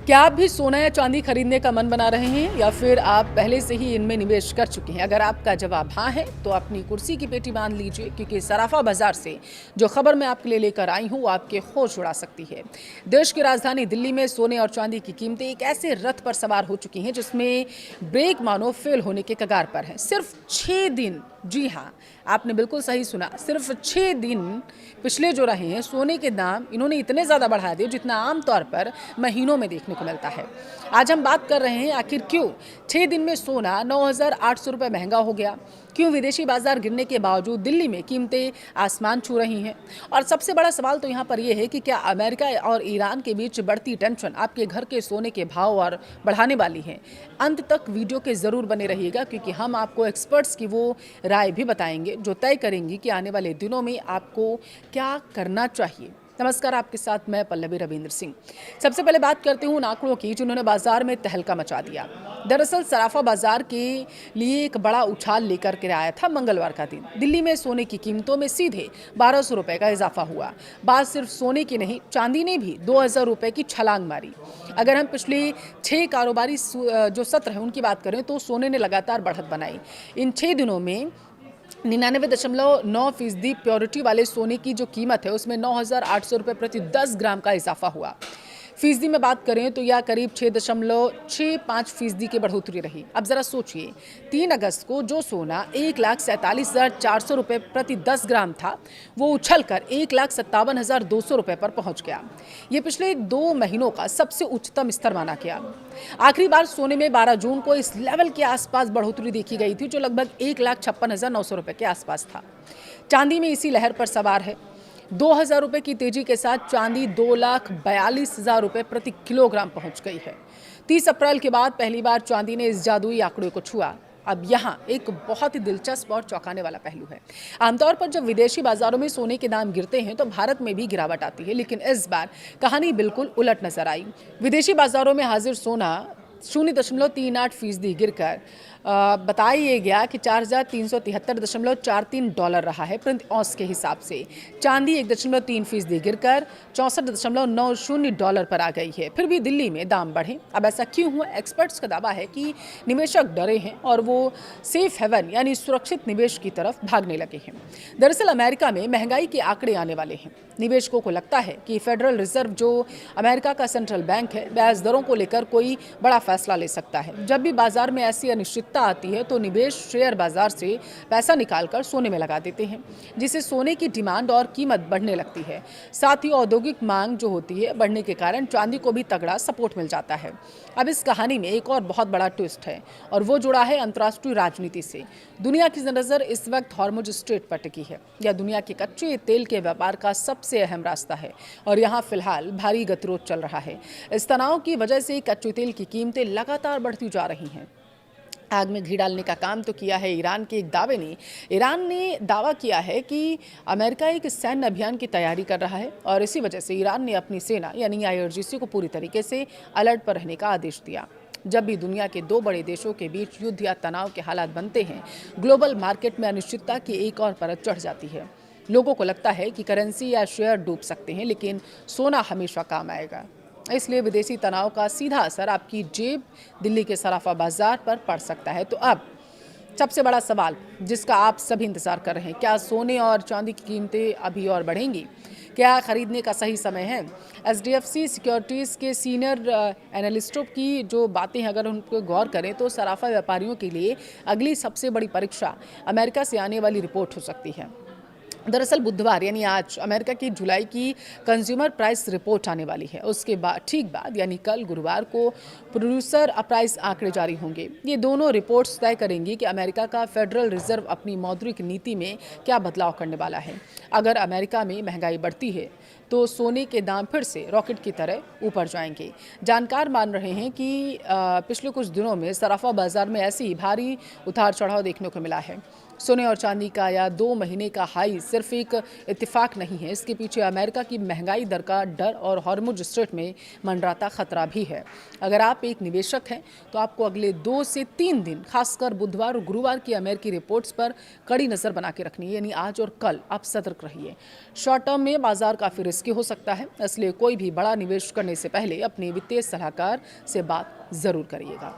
क्या आप भी सोना या चांदी खरीदने का मन बना रहे हैं या फिर आप पहले से ही इनमें निवेश कर चुके हैं? अगर आपका जवाब हाँ है तो अपनी कुर्सी की पेटी बांध लीजिए, क्योंकि सराफा बाजार से जो खबर मैं आपके लिए लेकर आई हूँ वो आपके होश उड़ा सकती है। देश की राजधानी दिल्ली में सोने और चांदी की कीमतें एक ऐसे रथ पर सवार हो चुकी हैं जिसमें ब्रेक मानो फेल होने के कगार पर है। सिर्फ 6 दिन, जी हाँ, आपने बिल्कुल सही सुना, सिर्फ 6 दिन पिछले जो रहे हैं सोने के दाम इन्होंने इतने ज़्यादा बढ़ा दिए जितना आमतौर पर महीनों में देखने को मिलता है। आज हम बात कर रहे हैं आखिर क्यों 6 दिन में सोना 9,800 रुपये महंगा हो गया, क्यों विदेशी बाजार गिरने के बावजूद दिल्ली में कीमतें आसमान छू रही हैं, और सबसे बड़ा सवाल तो यहाँ पर यह है कि क्या अमेरिका और ईरान के बीच बढ़ती टेंशन आपके घर के सोने के भाव और बढ़ाने वाली है। अंत तक वीडियो के ज़रूर बने रहिएगा, क्योंकि हम आपको एक्सपर्ट्स की वो राय भी बताएंगे जो तय करेंगी कि आने वाले दिनों में आपको क्या करना चाहिए। नमस्कार, आपके साथ मैं पल्लवी रविंद्र सिंह। सबसे पहले बात करते हूँ उन आंकड़ों की जिन्होंने बाजार में तहलका मचा दिया। दरअसल सराफा बाजार के लिए एक बड़ा उछाल लेकर के आया था मंगलवार का दिन। दिल्ली में सोने की कीमतों में सीधे 1,200 रुपये का इजाफा हुआ। बात सिर्फ सोने की नहीं, चांदी ने भी 2,000 रुपये की छलांग मारी। अगर हम पिछले 6 कारोबारी जो सत्र हैं उनकी बात करें तो सोने ने लगातार बढ़त बनाई। इन 6 दिनों में 99.9% प्योरिटी वाले सोने की जो कीमत है उसमें 9,800 रुपये प्रति 10 ग्राम का इजाफा हुआ। फीसदी में बात करें तो यह करीब 6.65% की बढ़ोतरी रही। अब जरा सोचिए, 3 अगस्त को जो सोना 1,47,400 रुपये प्रति 10 ग्राम था वो उछलकर 1,57,200 रुपये पर पहुंच गया। ये पिछले 2 महीनों का सबसे उच्चतम स्तर माना गया। आखिरी बार सोने में 12 जून को इस लेवल के आसपास बढ़ोतरी देखी गई थी, जो लगभग 1,56,900 रुपये के आसपास था। चांदी में इसी लहर पर सवार है। 2,000 रुपये की तेजी के साथ चांदी 2,42,000 रुपये प्रति किलोग्राम पहुंच गई है। 30 अप्रैल के बाद पहली बार चांदी ने इस जादुई आंकड़े को छुआ। अब यहाँ एक बहुत ही दिलचस्प और चौंकाने वाला पहलू है। आमतौर पर जब विदेशी बाजारों में सोने के दाम गिरते हैं तो भारत में भी गिरावट आती है, लेकिन इस बार कहानी बिल्कुल उलट नजर आई। विदेशी बाजारों में हाजिर सोना 0.38% गिरकर बताया गया कि $4,373.43 रहा है प्रति औंस के हिसाब से। चांदी 1.3% गिरकर $64.90 पर आ गई है। फिर भी दिल्ली में दाम बढ़े। अब ऐसा क्यों हुआ? एक्सपर्ट्स का दावा है कि निवेशक डरे हैं और वो सेफ हेवन यानी सुरक्षित निवेश की तरफ भागने लगे हैं। दरअसल अमेरिका में महंगाई के आंकड़े आने वाले हैं। निवेशकों को लगता है कि फेडरल रिजर्व, जो अमेरिका का सेंट्रल बैंक है, ब्याज दरों को लेकर कोई बड़ा फैसला ले सकता है। जब भी बाजार में ऐसी अनिश्चितता आती है तो निवेश शेयर बाजार से पैसा निकालकर सोने में लगा देते हैं, जिससे सोने की डिमांड और कीमत बढ़ने लगती है। साथ ही औद्योगिक मांग जो होती है बढ़ने के कारण चांदी को भी तगड़ा सपोर्ट मिल जाता है। अब इस कहानी में एक और बहुत बड़ा ट्विस्ट है और वो जुड़ा है अंतर्राष्ट्रीय राजनीति से। दुनिया की नजर इस वक्त हॉर्मुज स्ट्रेट पर टिकी है। यह दुनिया के कच्चे तेल के व्यापार का सबसे अहम रास्ता है और यहाँ फिलहाल भारी गतिरोध चल रहा है। इस तनाव की वजह से कच्चे तेल की कीमतें लगातार बढ़ती जा रही हैं। आग में घी डालने का काम तो किया है ईरान के एक दावे ने। ईरान ने दावा किया है कि अमेरिका एक सैन्य अभियान की तैयारी कर रहा है और इसी वजह से ईरान ने अपनी सेना यानी IRGC को पूरी तरीके से अलर्ट पर रहने का आदेश दिया। जब भी दुनिया के 2 बड़े देशों के बीच युद्ध या तनाव के हालात बनते हैं, ग्लोबल मार्केट में अनिश्चितता की एक और परत चढ़ जाती है। लोगों को लगता है कि करेंसी या शेयर डूब सकते हैं, लेकिन सोना हमेशा काम आएगा। इसलिए विदेशी तनाव का सीधा असर आपकी जेब, दिल्ली के सराफा बाजार पर पड़ सकता है। तो अब सबसे बड़ा सवाल जिसका आप सभी इंतजार कर रहे हैं, क्या सोने और चांदी की कीमतें अभी और बढ़ेंगी? क्या खरीदने का सही समय है? HDFC सिक्योरिटीज़ के सीनियर एनालिस्टों की जो बातें हैं, अगर उन पर गौर करें तो सराफा व्यापारियों के लिए अगली सबसे बड़ी परीक्षा अमेरिका से आने वाली रिपोर्ट हो सकती है। दरअसल बुधवार यानी आज अमेरिका की जुलाई की कंज्यूमर प्राइस रिपोर्ट आने वाली है। उसके बाद ठीक बाद यानी कल गुरुवार को प्रोड्यूसर प्राइस आंकड़े जारी होंगे। ये दोनों रिपोर्ट्स तय करेंगी कि अमेरिका का फेडरल रिजर्व अपनी मौद्रिक नीति में क्या बदलाव करने वाला है। अगर अमेरिका में महंगाई बढ़ती है तो सोने के दाम फिर से रॉकेट की तरह ऊपर जाएंगे। जानकार मान रहे हैं कि पिछले कुछ दिनों में सराफा बाजार में ऐसी भारी उतार चढ़ाव देखने को मिला है। सोने और चांदी का या 2 महीने का हाई सिर्फ एक इत्तेफाक नहीं है, इसके पीछे अमेरिका की महंगाई दर का डर और हॉर्मुज स्ट्रेट में मंडराता खतरा भी है। अगर आप एक निवेशक हैं तो आपको अगले 2 से 3 दिन, खासकर बुधवार और गुरुवार की अमेरिकी रिपोर्ट्स पर कड़ी नजर बना के रखनी है, यानी आज और कल आप सतर्क रहिए। शॉर्ट टर्म में बाजार काफी रिस्की हो सकता है, इसलिए कोई भी बड़ा निवेश करने से पहले अपने वित्तीय सलाहकार से बात जरूर करिएगा।